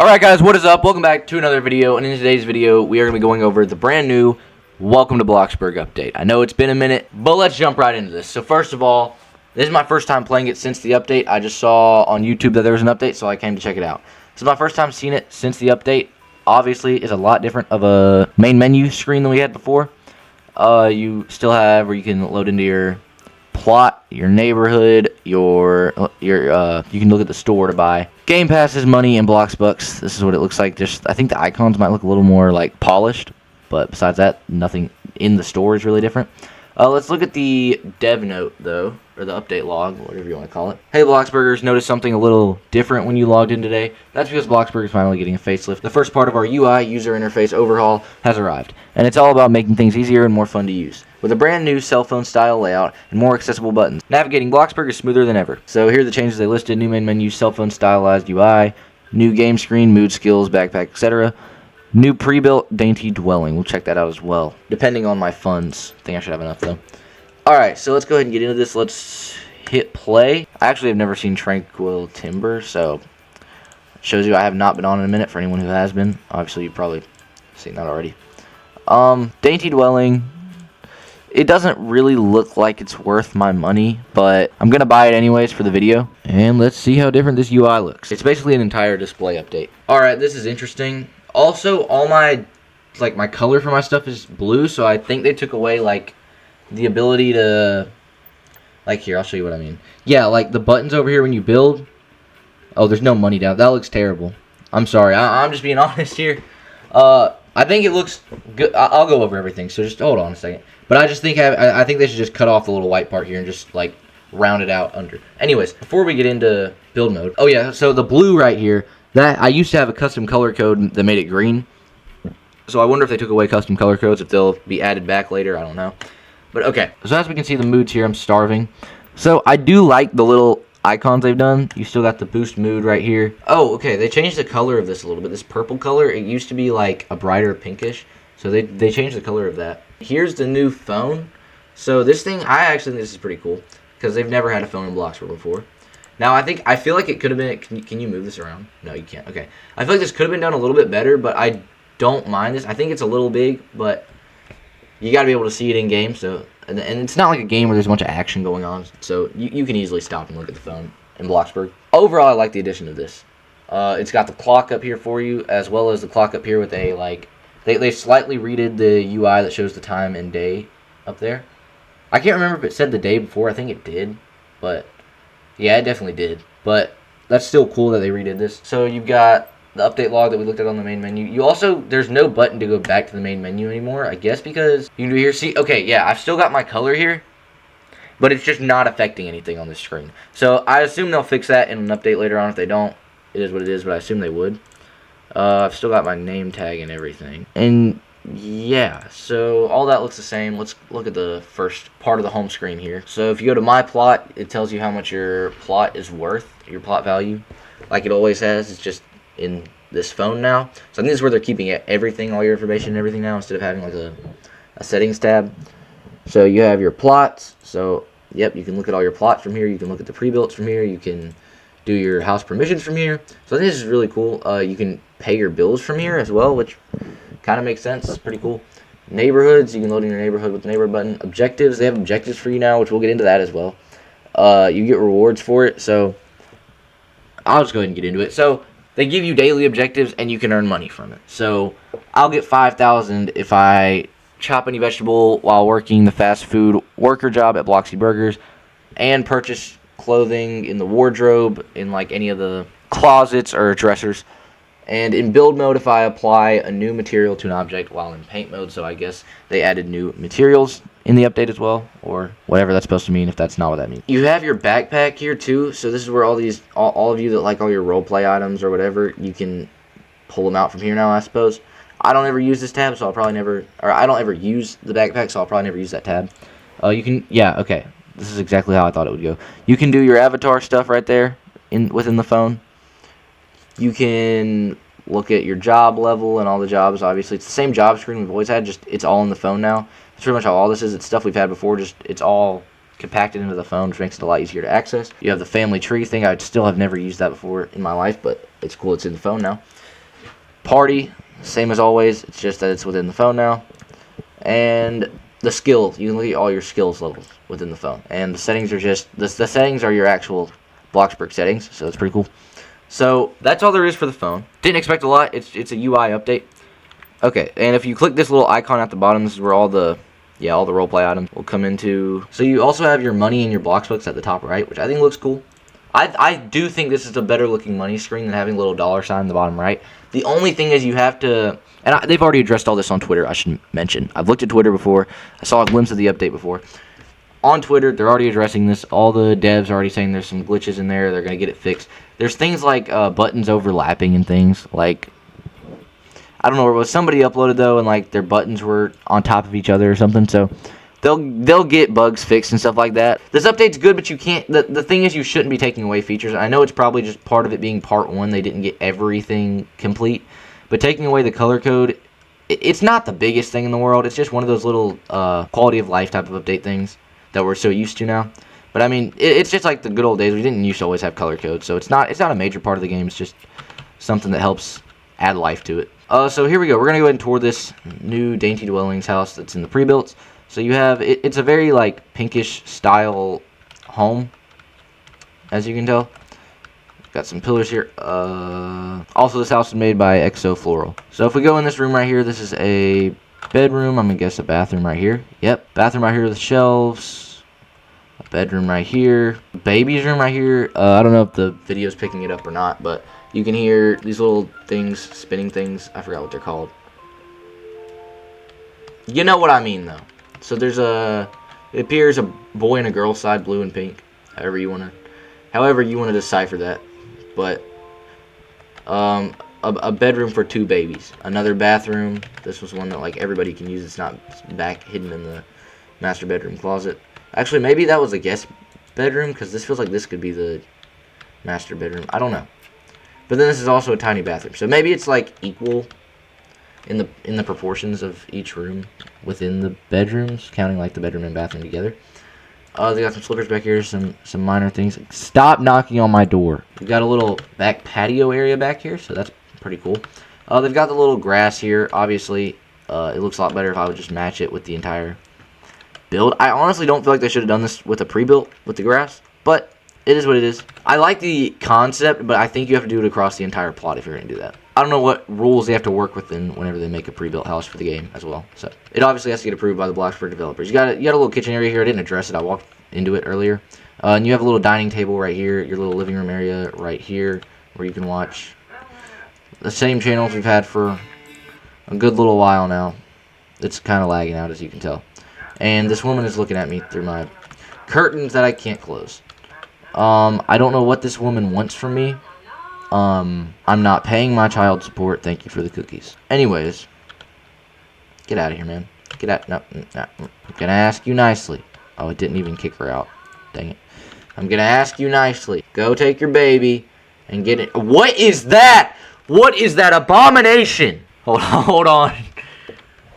Alright guys, what is up? Welcome back to another video, and in today's video, we are going to be going over the brand new Welcome to Bloxburg update. I know it's been a minute, but let's jump right into this. So first of all, this is my first time playing it since the update. I just saw on YouTube that there was an update, so I came to check it out. This is my first time seeing it since the update. Obviously, it's a lot different of a main menu screen than we had before. You still have where you can load into your plot, your neighborhood, you can look at the store to buy game passes, money, and Bloxbucks. This is what it looks like. Just I think the icons might look a little more like polished, but besides that, nothing in the store is really different. Let's look at the dev note though, or the update log, whatever you want to call it. Hey Bloxburgers, noticed something a little different when you logged in today. That's because Bloxburg is finally getting a facelift. The first part of our UI user interface overhaul has arrived, and it's all about making things easier and more fun to use. With a brand new cell phone style layout and more accessible buttons, navigating Bloxburg is smoother than ever. So here are the changes they listed: new main menu, cell phone stylized UI, new game screen, mood skills, backpack, etc. New pre-built dainty dwelling. We'll check that out as well, depending on my funds. I think I should have enough though. Alright, so let's go ahead and get into this. Let's hit play. I actually have never seen Tranquil Timber, so it shows you I have not been on in a minute for anyone who has been. Obviously, you've probably seen that already. Dainty dwelling. It doesn't really look like it's worth my money, but I'm going to buy it anyways for the video. And let's see how different this UI looks. It's basically an entire display update. Alright, this is interesting. Also, all my color for my stuff is blue, so I think they took away, the ability to, here, I'll show you what I mean. Yeah, the buttons over here when you build. Oh, there's no money down. That looks terrible. I'm sorry. I'm just being honest here. I think it looks good. I'll go over everything, so just hold on a second. But I just think I think they should just cut off the little white part here and just, round it out under. Anyways, before we get into build mode. Oh, yeah, so the blue right here, that I used to have a custom color code that made it green. So I wonder if they took away custom color codes, if they'll be added back later. I don't know. But okay, so as we can see the moods here, I'm starving. So I do like the little icons they've done. You still got the boost mood right here. Oh, okay, they changed the color of this a little bit. This purple color, it used to be like a brighter pinkish. So they changed the color of that. Here's the new phone. So this thing, I actually think this is pretty cool, because they've never had a phone in Bloxburg before. Now, I feel like it could have been, can you move this around? No, you can't. Okay. I feel like this could have been done a little bit better, but I don't mind this. I think it's a little big, but you got to be able to see it in game. So, and it's not like a game where there's a bunch of action going on. So you can easily stop and look at the phone in Bloxburg. Overall, I like the addition of this. It's got the clock up here for you, as well as the clock up here with a they slightly redid the UI that shows the time and day up there. I can't remember if it said the day before. I think it did, but yeah, it definitely did. But that's still cool that they redid this. So you've got the update log that we looked at on the main menu. You also, there's no button to go back to the main menu anymore, I guess, because you can do here. See, okay, yeah, I've still got my color here, but it's just not affecting anything on the screen. So I assume they'll fix that in an update later on. If they don't, it is what it is, but I assume they would. I've still got my name tag and everything. And yeah, so all that looks the same. Let's look at the first part of the home screen here. So if you go to my plot, it tells you how much your plot is worth, your plot value, like it always has. It's just in this phone now. So I think this is where they're keeping everything, all your information and everything now, instead of having a settings tab. So you have your plots. So yep, you can look at all your plots from here. You can look at the pre-builts from here. You can do your house permissions from here. So I think this is really cool. You can pay your bills from here as well, which kind of makes sense. It's pretty cool. Neighborhoods, you can load in your neighborhood with the neighborhood button. Objectives, they have objectives for you now, which we'll get into that as well. You get rewards for it, so I'll just go ahead and get into it. So they give you daily objectives, and you can earn money from it. So I'll get 5,000 if I chop any vegetable while working the fast food worker job at Bloxy Burgers, and purchase clothing in the wardrobe, in any of the closets or dressers. And in build mode, if I apply a new material to an object while in paint mode, so I guess they added new materials in the update as well, or whatever that's supposed to mean if that's not what that means. You have your backpack here too, so this is where all of you that like all your roleplay items or whatever, you can pull them out from here now, I suppose. I don't ever use this tab, so I don't ever use the backpack, so I'll probably never use that tab. Yeah, okay. This is exactly how I thought it would go. You can do your avatar stuff right there within the phone. You can look at your job level and all the jobs. Obviously, it's the same job screen we've always had, just it's all in the phone now. That's pretty much how all this is. It's stuff we've had before, just it's all compacted into the phone, which makes it a lot easier to access. You have the family tree thing. I still have never used that before in my life, but it's cool. It's in the phone now. Party, same as always. It's just that it's within the phone now. And the skills, you can look at all your skills levels within the phone. And the settings are just, the settings are your actual Bloxburg settings, so it's pretty cool. So that's all there is for the phone. Didn't expect a lot. It's a UI update. Okay, and if you click this little icon at the bottom, this is where all the roleplay items will come into. So you also have your money and your Bloxbooks at the top right, which I think looks cool. I do think this is a better looking money screen than having a little dollar sign in the bottom right. The only thing is you have to, and they've already addressed all this on Twitter, I should mention. I've looked at Twitter before. I saw a glimpse of the update before. On Twitter, they're already addressing this. All the devs are already saying there's some glitches in there. They're going to get it fixed. There's things like buttons overlapping and things. Like, I don't know where it was. Somebody uploaded, though, and, like, their buttons were on top of each other or something. So they'll get bugs fixed and stuff like that. This update's good, but you can't. The thing is, you shouldn't be taking away features. I know it's probably just part of it being part 1. They didn't get everything complete. But taking away the color code, it's not the biggest thing in the world. It's just one of those little quality of life type of update things that we're so used to now. But I mean, it's just like the good old days. We didn't used to always have color code, so it's not a major part of the game. It's just something that helps add life to it. So here we go. We're gonna go ahead and tour this new Dainty Dwellings house that's in the pre-built. So you have it's a very like pinkish style home, as you can tell. Got some pillars here. Also, this house is made by Exo Floral. So if we go in this room right here, this is a bedroom. I'm gonna guess a bathroom right here. Yep, bathroom right here with shelves. A bedroom right here. Baby's room right here. I don't know if the video's picking it up or not, but you can hear these little things, spinning things. I forgot what they're called. You know what I mean, though. So there's it appears a boy and a girl side, blue and pink. However you want to decipher that. But a bedroom for 2 babies. Another bathroom. This was one that like everybody can use. It's not back hidden in the master bedroom closet. Actually, maybe that was a guest bedroom, because this feels like this could be the master bedroom. I don't know. But then this is also a tiny bathroom. So maybe it's like equal in the proportions of each room within the bedrooms, counting like the bedroom and bathroom together. They got some slippers back here, some minor things. Stop knocking on my door. We've got a little back patio area back here, so that's pretty cool. They've got the little grass here. Obviously, it looks a lot better if I would just match it with the entire build. I honestly don't feel like they should have done this with a pre-built with the grass, but it is what it is. I like the concept, but I think you have to do it across the entire plot if you're going to do that. I don't know what rules they have to work within whenever they make a pre-built house for the game as well. So it obviously has to get approved by the Bloxburg developers. You got a little kitchen area here. I didn't address it. I walked into it earlier. And you have a little dining table right here, your little living room area right here, where you can watch the same channels we've had for a good little while now. It's kind of lagging out, as you can tell. And this woman is looking at me through my curtains that I can't close. I don't know what this woman wants from me. I'm not paying my child support. Thank you for the cookies. Anyways, get out of here, man. Get out. No. I'm gonna ask you nicely. Oh, it didn't even kick her out. Dang it. I'm gonna ask you nicely. Go take your baby and get it. What is that? What is that abomination? Hold on.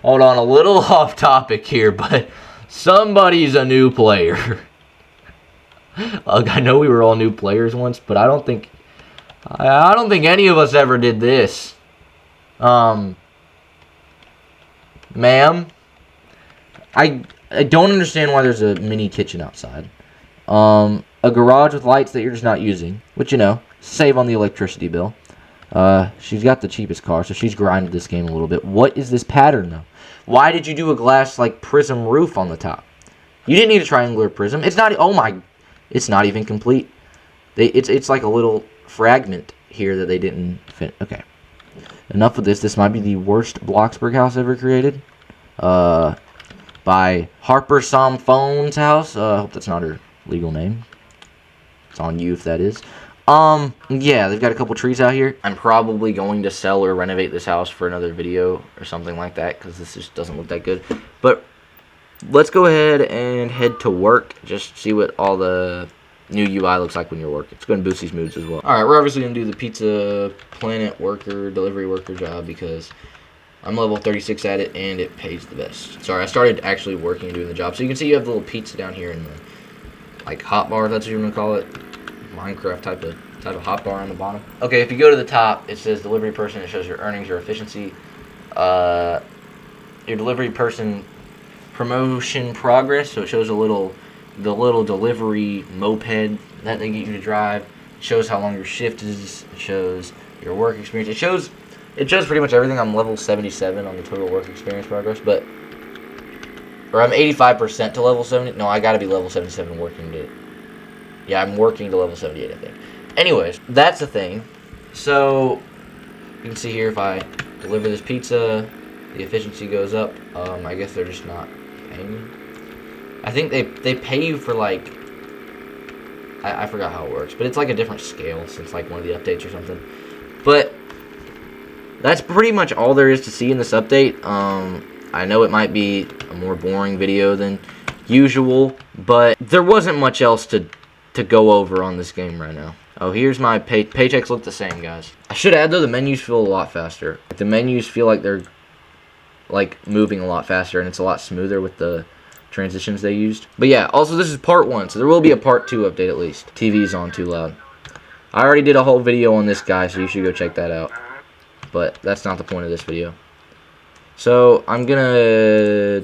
Hold on, a little off topic here, but somebody's a new player. I know we were all new players once, but I don't think any of us ever did this. Ma'am, I don't understand why there's a mini kitchen outside. A garage with lights that you're just not using, which, you know, save on the electricity bill. She's got the cheapest car, so she's grinded this game a little bit. What is this pattern, though? Why did you do a glass, like, prism roof on the top? You didn't need a triangular prism. It's not, oh my, it's not even complete. It's like a little fragment here that they didn't fit. Okay. Enough of this. This might be the worst Bloxburg house ever created. By Harper Phone's house. I hope that's not her legal name. It's on you if that is. Yeah, they've got a couple trees out here. I'm probably going to sell or renovate this house for another video or something like that, because this just doesn't look that good. But let's go ahead and head to work. Just see what all the new UI looks like when you're working. It's going to boost these moods as well. Alright, we're obviously going to do the Pizza Planet worker, delivery worker job, because I'm level 36 at it, and it pays the best. Sorry, I started actually working and doing the job. So you can see you have the little pizza down here in the like hotbar, that's what you want to call it. Minecraft type of hotbar on the bottom. Okay, if you go to the top, it says delivery person. It shows your earnings, your efficiency, your delivery person promotion progress. So it shows the little delivery moped that they get you to drive. It shows how long your shift is. It shows your work experience. It shows pretty much everything. I'm level 77 on the total work experience progress, or I'm 85% to level 70. No, I gotta be level 77 working to. Yeah, I'm working to level 78, I think. Anyways, that's the thing. So you can see here, if I deliver this pizza, the efficiency goes up. I guess they're just not paying me. I think they pay you for like, I forgot how it works, but it's like a different scale since like one of the updates or something. But that's pretty much all there is to see in this update. I know it might be a more boring video than usual, but there wasn't much else to go over on this game right now. Oh, here's my paychecks look the same, guys. I should add though, the menus feel a lot faster. The menus feel like they're like moving a lot faster, and it's a lot smoother with the transitions they used. But yeah, also this is part 1, so there will be a part 2 update at least. TV's on too loud. I already did a whole video on this guy, so you should go check that out. But that's not the point of this video. So I'm gonna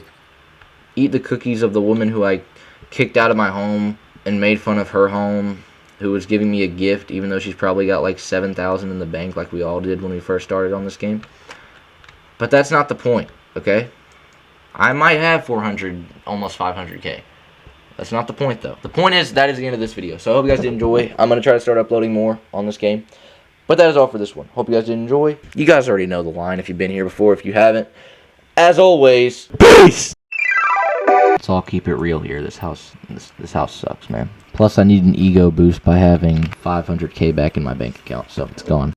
eat the cookies of the woman who I kicked out of my home and made fun of her home, who was giving me a gift, even though she's probably got like 7,000 in the bank like we all did when we first started on this game. But that's not the point, okay? I might have 400, almost 500k. That's not the point, though. The point is, that is the end of this video. So I hope you guys did enjoy. I'm going to try to start uploading more on this game. But that is all for this one. Hope you guys did enjoy. You guys already know the line if you've been here before. If you haven't, as always, peace! Let's all keep it real here. This house sucks, man. Plus, I need an ego boost by having 500k back in my bank account, so it's gone.